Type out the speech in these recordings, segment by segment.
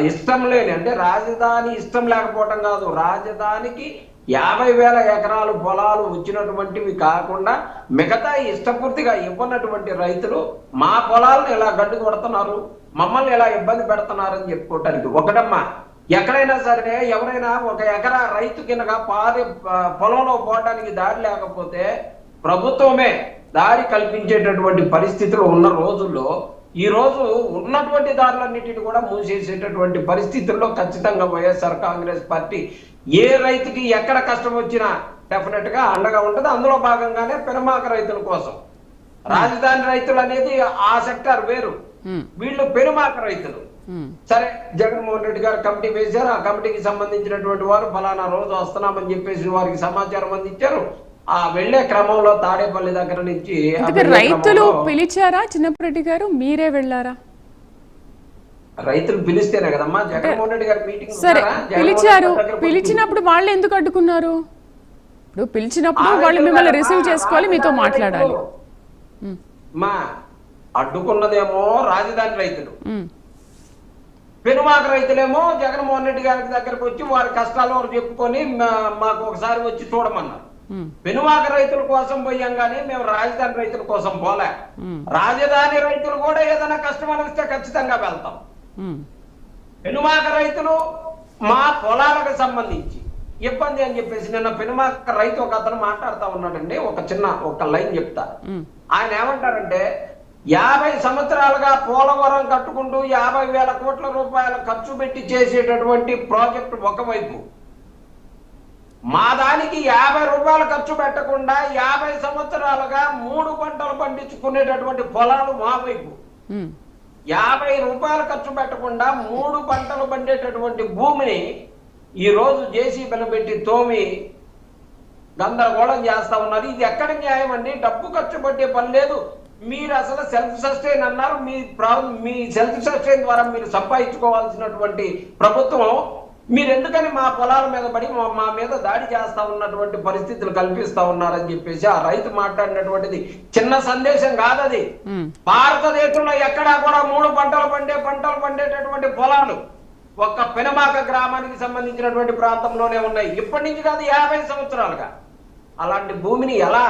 ఇష్టం లేని, అంటే రాజధాని ఇష్టం లేకపోవటం కాదు, రాజధానికి 50,000 ఎకరాలు పొలాలు వచ్చినటువంటివి కాకుండా మిగతా ఇష్టపూర్తిగా ఇవ్వనటువంటి రైతులు మా పొలాలను ఇలా గడ్డు కొడుతున్నారు, మమ్మల్ని ఇలా ఇబ్బంది పెడుతున్నారని చెప్పుకోవటానికి ఒకటమ్మా. ఎక్కడైనా సరే ఎవరైనా ఒక ఎకరా రైతు కిందగా పొలంలో పోవటానికి దారి లేకపోతే ప్రభుత్వమే దారి కల్పించేటటువంటి పరిస్థితులు ఉన్న రోజుల్లో ఈ రోజు ఉన్నటువంటి దారులన్నిటిని కూడా మూసేసేటటువంటి పరిస్థితుల్లో ఖచ్చితంగా వైఎస్ఆర్ కాంగ్రెస్ పార్టీ ఏ రైతుకి ఎక్కడ కష్టం వచ్చినా డెఫినెట్ గా అండగా ఉంటుంది. అందులో భాగంగానే పెనుమాక రైతుల కోసం రాజధాని రైతులు అనేది ఆ సెక్టర్ వేరు, వీళ్ళు పెనుమాక రైతులు. సరే, జగన్మోహన్ రెడ్డి గారు కమిటీ వేశారు, ఆ కమిటీకి సంబంధించినటువంటి వారు ఫలానా రోజు వస్తున్నామని చెప్పేసి వారికి సమాచారం అందించారు. ఆ వెళ్లే క్రమంలో తాడేపల్లి దగ్గర నుంచి రైతులు పిలిచారా చిన్నప్పరెడ్డి గారు, మీరే వెళ్ళారా? రైతులు పిలిస్తేనే కదమ్మా జగన్మోహన్ రెడ్డి గారు మీటింగ్. సరే, పిలిచారు, పిలిచినప్పుడు వాళ్ళు ఎందుకు అడ్డుకున్నారు? ఇప్పుడు పిలిచినప్పుడు వాళ్ళు మిమ్మల్ని రిసీవ్ చేసుకోవాలి, మీతో మాట్లాడాలి. మా అడ్డుకున్నదేమో రాజధాని రైతులు, పెనుమాక రైతులేమో జగన్మోహన్ రెడ్డి గారి దగ్గరకు వచ్చి వారి కష్టాలు వారు చెప్పుకొని మాకు ఒకసారి వచ్చి చూడమన్నారు. పెనుమాక రైతుల కోసం పోయాం కానీ మేము రాజధాని రైతుల కోసం పోలే. రాజధాని రైతులు కూడా ఏదైనా కష్టం అనిపిస్తే ఖచ్చితంగా వెళ్తాం. పెనుమాక రైతులు మా పొలాలకు సంబంధించి ఇబ్బంది అని చెప్పేసి నిన్న పెనుమాక రైతు ఒక అతను మాట్లాడుతూ ఉన్నాడండి. ఒక లైన్ చెప్తా. ఆయన ఏమంటారంటే 50 సంవత్సరాలుగా పోలవరం కట్టుకుంటూ 50,000 కోట్ల రూపాయలు ఖర్చు పెట్టి చేసేటటువంటి ప్రాజెక్టు ఒకవైపు, మా దానికి 50 రూపాయలు ఖర్చు పెట్టకుండా 50 సంవత్సరాలుగా 3 పంటలు పండించుకునేటటువంటి పొలాలు మా వైపు, 50 రూపాయలు ఖర్చు పెట్టకుండా 3 పంటలు పండేటటువంటి భూమిని ఈ రోజు జేసీబీలు పెట్టి తోమి గందరగోళం చేస్తా ఉన్నారు. ఇది ఎక్కడ న్యాయం అండి? డబ్బు ఖర్చు పెట్టే పని లేదు. మీరు అసలు సెల్ఫ్ సస్టైన్ అన్నారు, మీ సెల్ఫ్ సస్టైన్ ద్వారా మీరు సంపాదించుకోవాల్సినటువంటి ప్రభుత్వం మీరు ఎందుకని మా పొలాల మీద పడి మా మీద దాడి చేస్తా ఉన్నటువంటి పరిస్థితులు కల్పిస్తా ఉన్నారని చెప్పేసి ఆ రైతు మాట్లాడినటువంటిది చిన్న సందేశం కాదది. భారతదేశంలో ఎక్కడా కూడా 3 పంటలు పండేటటువంటి పొలాలు ఒక్క పెనుమాక గ్రామానికి సంబంధించినటువంటి ప్రాంతంలోనే ఉన్నాయి. ఇప్పటి నుంచి కాదు, 50 సంవత్సరాలుగా. అలాంటి భూమిని ఎలా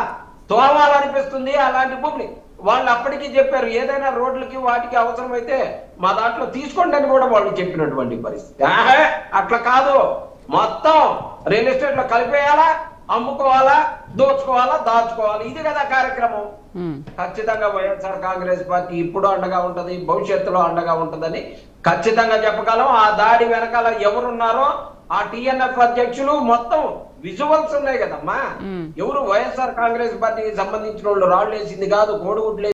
తోవాలనిపిస్తుంది? అలాంటి భూమిని వాళ్ళు అప్పటికీ చెప్పారు, ఏదైనా రోడ్లకి వాటికి అవసరమైతే మా దాంట్లో తీసుకోండి అని కూడా వాళ్ళు చెప్పినటువంటి పరిస్థితి. అట్లా కాదు, మొత్తం రియల్ ఎస్టేట్ లో కలిపేయాలా, అమ్ముకోవాలా, దోచుకోవాలా, దాచుకోవాలా, ఇది కదా కార్యక్రమం. ఖచ్చితంగా వైఎస్ఆర్ కాంగ్రెస్ పార్టీ ఇప్పుడు అండగా ఉంటది, భవిష్యత్తులో అండగా ఉంటదని ఖచ్చితంగా చెప్పగలం. ఆ దాడి వెనకాల ఎవరున్నారో ఆ టిఎన్ఎఫ్ అధ్యక్షులు మొత్తం విజువల్స్ ఉన్నాయి కదమ్మా. ఎవరు వైఎస్ఆర్ కాంగ్రెస్ పార్టీకి సంబంధించిన వాళ్ళు రాళ్ళు వేసింది కాదు, కోడిగుడ్లు